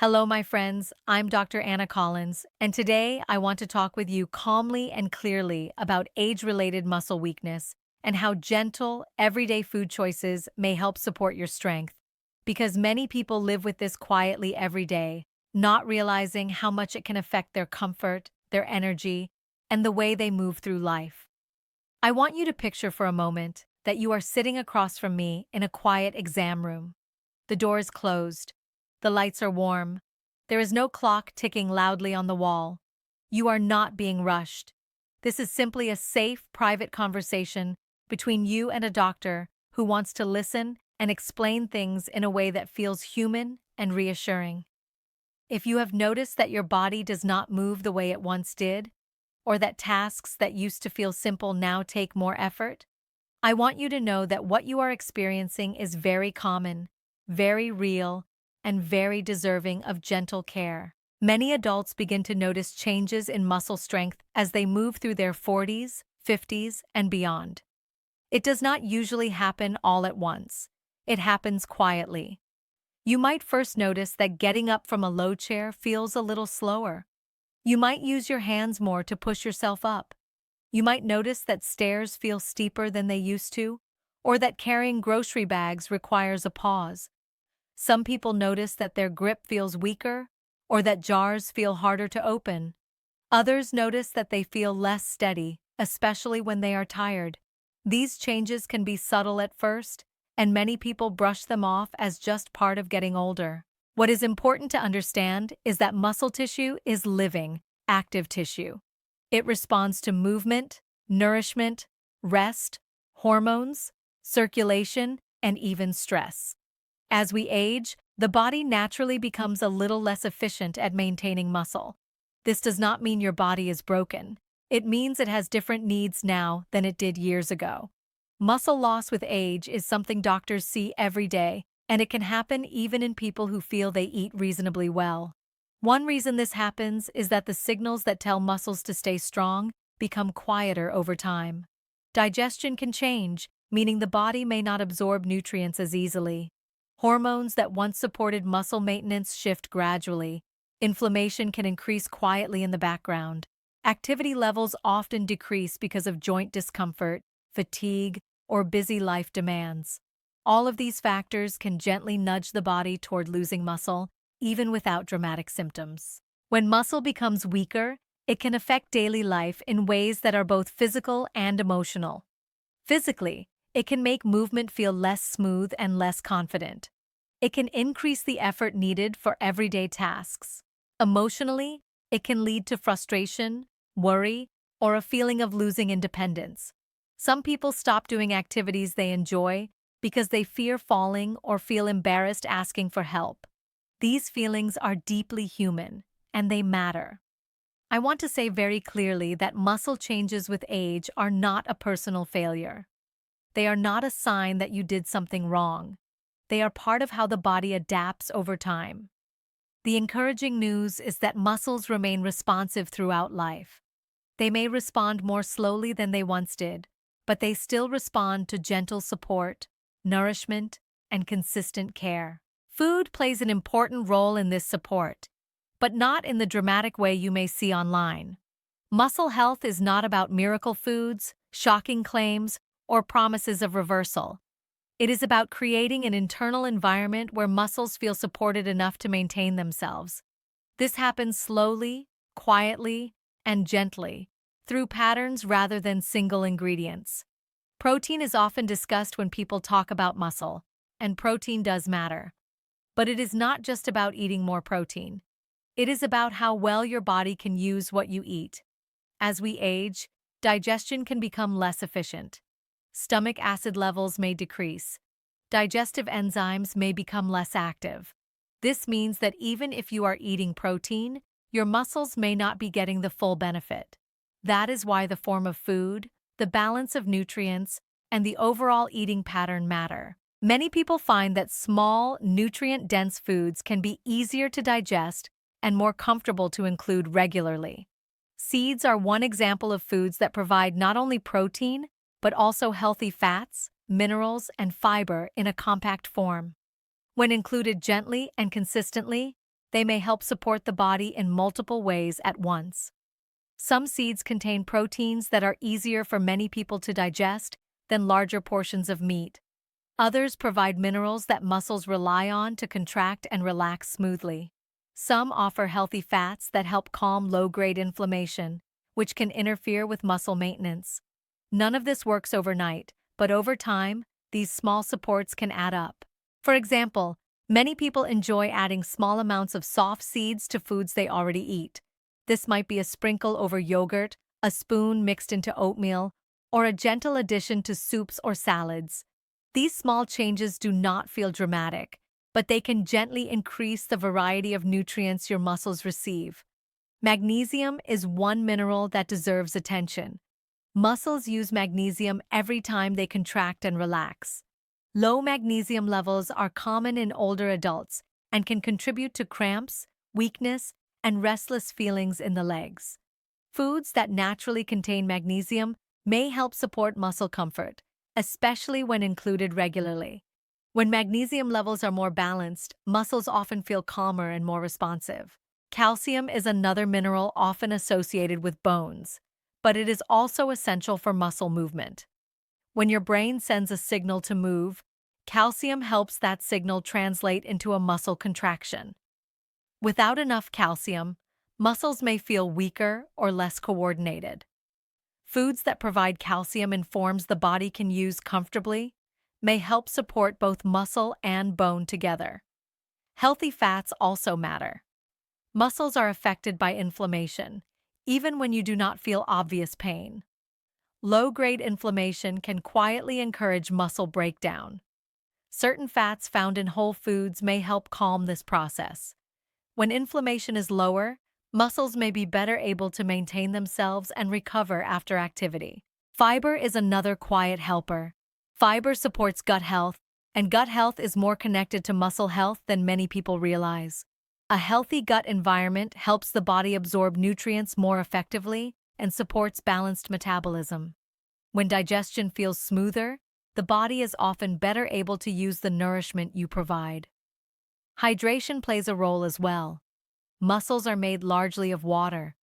Hello, my friends. I'm Dr. Anna Collins, and today I want to talk with you calmly and clearly about age-related muscle weakness and how gentle, everyday food choices may help support your strength. Because many people live with this quietly every day, not realizing how much it can affect their comfort, their energy, and the way they move through life. I want you to picture for a moment that you are sitting across from me in a quiet exam room. The door is closed. The lights are warm. There is no clock ticking loudly on the wall. You are not being rushed. This is simply a safe, private conversation between you and a doctor who wants to listen and explain things in a way that feels human and reassuring. If you have noticed that your body does not move the way it once did, or that tasks that used to feel simple now take more effort, I want you to know that what you are experiencing is very common, very real, and very deserving of gentle care. Many adults begin to notice changes in muscle strength as they move through their 40s, 50s, and beyond. It does not usually happen all at once. It happens quietly. You might first notice that getting up from a low chair feels a little slower. You might use your hands more to push yourself up. You might notice that stairs feel steeper than they used to, or that carrying grocery bags requires a pause. Some people notice that their grip feels weaker, or that jars feel harder to open. Others notice that they feel less steady, especially when they are tired. These changes can be subtle at first, and many people brush them off as just part of getting older. What is important to understand is that muscle tissue is living, active tissue. It responds to movement, nourishment, rest, hormones, circulation, and even stress. As we age, the body naturally becomes a little less efficient at maintaining muscle. This does not mean your body is broken. It means it has different needs now than it did years ago. Muscle loss with age is something doctors see every day, and it can happen even in people who feel they eat reasonably well. One reason this happens is that the signals that tell muscles to stay strong become quieter over time. Digestion can change, meaning the body may not absorb nutrients as easily. Hormones that once supported muscle maintenance shift gradually. Inflammation can increase quietly in the background. Activity levels often decrease because of joint discomfort, fatigue, or busy life demands. All of these factors can gently nudge the body toward losing muscle, even without dramatic symptoms. When muscle becomes weaker, it can affect daily life in ways that are both physical and emotional. Physically, it can make movement feel less smooth and less confident. It can increase the effort needed for everyday tasks. Emotionally, it can lead to frustration, worry, or a feeling of losing independence. Some people stop doing activities they enjoy because they fear falling or feel embarrassed asking for help. These feelings are deeply human, and they matter. I want to say very clearly that muscle changes with age are not a personal failure. They are not a sign that you did something wrong. They are part of how the body adapts over time. The encouraging news is that muscles remain responsive throughout life. They may respond more slowly than they once did, but they still respond to gentle support, nourishment, and consistent care. Food plays an important role in this support, but not in the dramatic way you may see online. Muscle health is not about miracle foods, shocking claims, or promises of reversal. It is about creating an internal environment where muscles feel supported enough to maintain themselves. This happens slowly, quietly, and gently, through patterns rather than single ingredients. Protein is often discussed when people talk about muscle, and protein does matter. But it is not just about eating more protein. It is about how well your body can use what you eat. As we age, digestion can become less efficient. Stomach acid levels may decrease. Digestive enzymes may become less active. This means that even if you are eating protein, your muscles may not be getting the full benefit. That is why the form of food, the balance of nutrients, and the overall eating pattern matter. Many people find that small, nutrient-dense foods can be easier to digest and more comfortable to include regularly. Seeds are one example of foods that provide not only protein, but also healthy fats, minerals, and fiber in a compact form. When included gently and consistently, They may help support the body in multiple ways at once. Some seeds contain proteins that are easier for many people to digest than larger portions of meat. Others provide minerals that muscles rely on to contract and relax smoothly. Some offer healthy fats that help calm low-grade inflammation, which can interfere with muscle maintenance. None of this works overnight, but over time, these small supports can add up. For example, many people enjoy adding small amounts of soft seeds to foods they already eat. This might be a sprinkle over yogurt, a spoon mixed into oatmeal, or a gentle addition to soups or salads. These small changes do not feel dramatic, but they can gently increase the variety of nutrients your muscles receive. Magnesium is one mineral that deserves attention. Muscles use magnesium every time they contract and relax. Low magnesium levels are common in older adults and can contribute to cramps, weakness, and restless feelings in the legs. Foods that naturally contain magnesium may help support muscle comfort, especially when included regularly. When magnesium levels are more balanced, muscles often feel calmer and more responsive. Calcium is another mineral often associated with bones, but it is also essential for muscle movement. When your brain sends a signal to move, calcium helps that signal translate into a muscle contraction. Without enough calcium, muscles may feel weaker or less coordinated. Foods that provide calcium in forms the body can use comfortably may help support both muscle and bone together. Healthy fats also matter. Muscles are affected by inflammation, even when you do not feel obvious pain. Low-grade inflammation can quietly encourage muscle breakdown. Certain fats found in whole foods may help calm this process. When inflammation is lower, muscles may be better able to maintain themselves and recover after activity. Fiber is another quiet helper. Fiber supports gut health, and gut health is more connected to muscle health than many people realize. A healthy gut environment helps the body absorb nutrients more effectively and supports balanced metabolism. When digestion feels smoother, the body is often better able to use the nourishment you provide. Hydration plays a role as well. Muscles are made largely of water.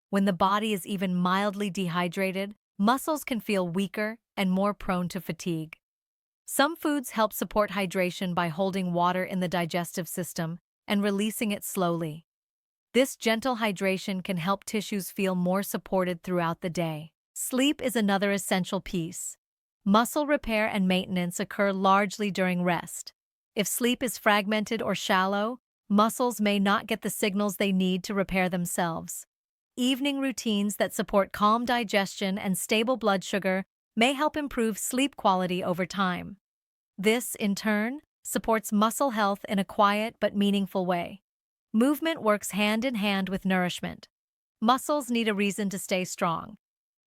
When the body is even mildly dehydrated, muscles can feel weaker and more prone to fatigue. Some foods help support hydration by holding water in the digestive system and releasing it slowly. This gentle hydration can help tissues feel more supported throughout the day. Sleep is another essential piece. Muscle repair and maintenance occur largely during rest. If sleep is fragmented or shallow, muscles may not get the signals they need to repair themselves. Evening routines that support calm digestion and stable blood sugar may help improve sleep quality over time. This, in turn, supports muscle health in a quiet but meaningful way. Movement works hand in hand with nourishment. Muscles need a reason to stay strong.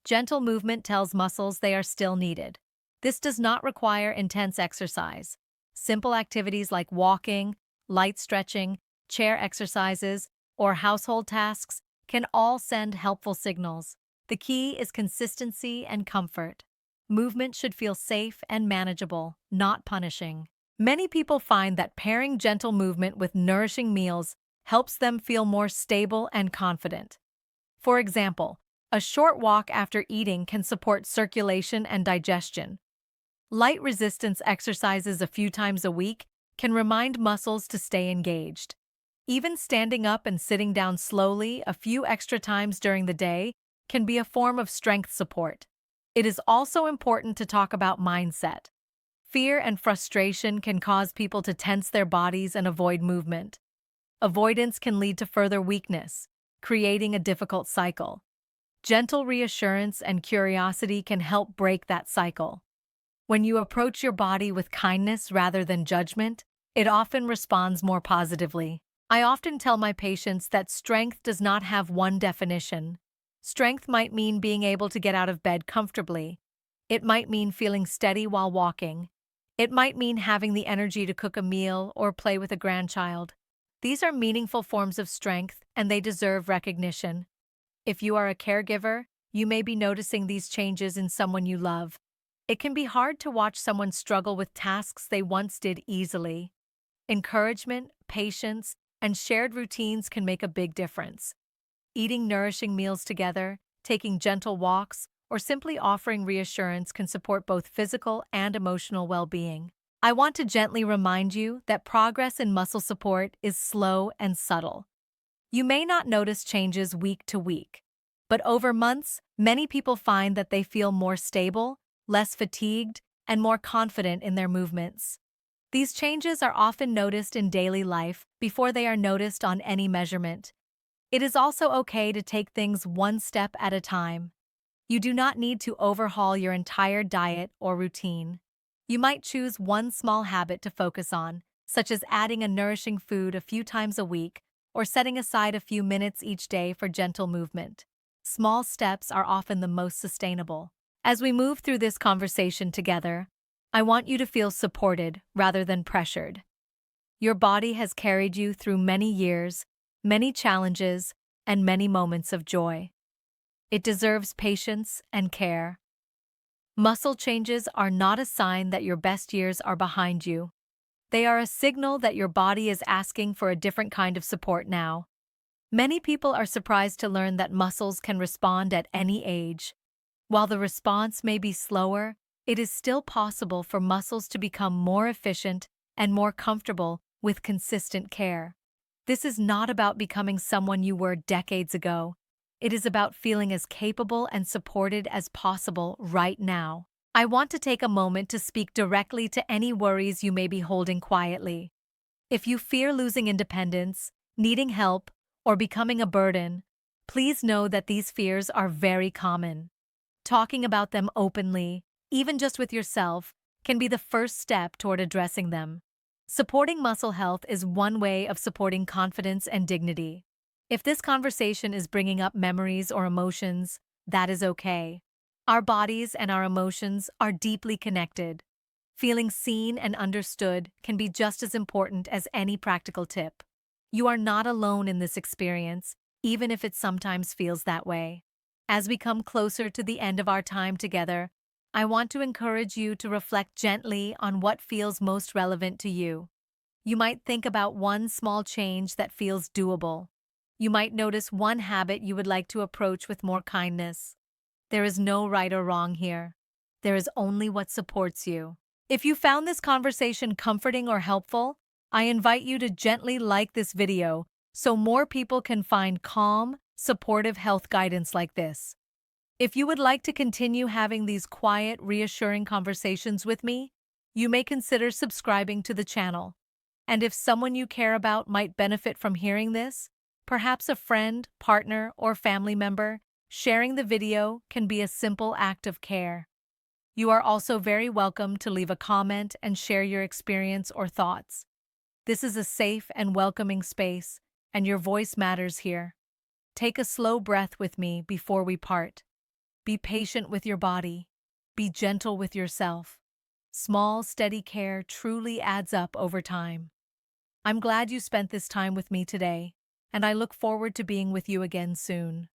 Gentle movement tells muscles they are still needed. This does not require intense exercise. Simple activities like walking, light stretching, chair exercises, or household tasks can all send helpful signals. The key is consistency and comfort. Movement should feel safe and manageable, not punishing. Many people find that pairing gentle movement with nourishing meals helps them feel more stable and confident. For example, a short walk after eating can support circulation and digestion. Light resistance exercises a few times a week can remind muscles to stay engaged. Even standing up and sitting down slowly a few extra times during the day can be a form of strength support. It is also important to talk about mindset. Fear and frustration can cause people to tense their bodies and avoid movement. Avoidance can lead to further weakness, creating a difficult cycle. Gentle reassurance and curiosity can help break that cycle. When you approach your body with kindness rather than judgment, it often responds more positively. I often tell my patients that strength does not have one definition. Strength might mean being able to get out of bed comfortably. It might mean feeling steady while walking. It might mean having the energy to cook a meal or play with a grandchild. These are meaningful forms of strength, and they deserve recognition. If you are a caregiver, you may be noticing these changes in someone you love. It can be hard to watch someone struggle with tasks they once did easily. Encouragement, patience, and shared routines can make a big difference. Eating nourishing meals together, taking gentle walks, or simply offering reassurance can support both physical and emotional well-being. I want to gently remind you that progress in muscle support is slow and subtle. You may not notice changes week to week, but over months, many people find that they feel more stable, less fatigued, and more confident in their movements. These changes are often noticed in daily life before they are noticed on any measurement. It is also okay to take things one step at a time. You do not need to overhaul your entire diet or routine. You might choose one small habit to focus on, such as adding a nourishing food a few times a week or setting aside a few minutes each day for gentle movement. Small steps are often the most sustainable. As we move through this conversation together, I want you to feel supported rather than pressured. Your body has carried you through many years, many challenges, and many moments of joy. It deserves patience and care. Muscle changes are not a sign that your best years are behind you. They are a signal that your body is asking for a different kind of support now. Many people are surprised to learn that muscles can respond at any age. While the response may be slower, it is still possible for muscles to become more efficient and more comfortable with consistent care. This is not about becoming someone you were decades ago. It is about feeling as capable and supported as possible right now. I want to take a moment to speak directly to any worries you may be holding quietly. If you fear losing independence, needing help, or becoming a burden, please know that these fears are very common. Talking about them openly, even just with yourself, can be the first step toward addressing them. Supporting muscle health is one way of supporting confidence and dignity. If this conversation is bringing up memories or emotions, that is okay. Our bodies and our emotions are deeply connected. Feeling seen and understood can be just as important as any practical tip. You are not alone in this experience, even if it sometimes feels that way. As we come closer to the end of our time together, I want to encourage you to reflect gently on what feels most relevant to you. You might think about one small change that feels doable. You might notice one habit you would like to approach with more kindness. There is no right or wrong here. There is only what supports you. If you found this conversation comforting or helpful, I invite you to gently like this video so more people can find calm, supportive health guidance like this. If you would like to continue having these quiet, reassuring conversations with me, you may consider subscribing to the channel. And if someone you care about might benefit from hearing this, perhaps a friend, partner, or family member, sharing the video can be a simple act of care. You are also very welcome to leave a comment and share your experience or thoughts. This is a safe and welcoming space, and your voice matters here. Take a slow breath with me before we part. Be patient with your body. Be gentle with yourself. Small, steady care truly adds up over time. I'm glad you spent this time with me today, and I look forward to being with you again soon.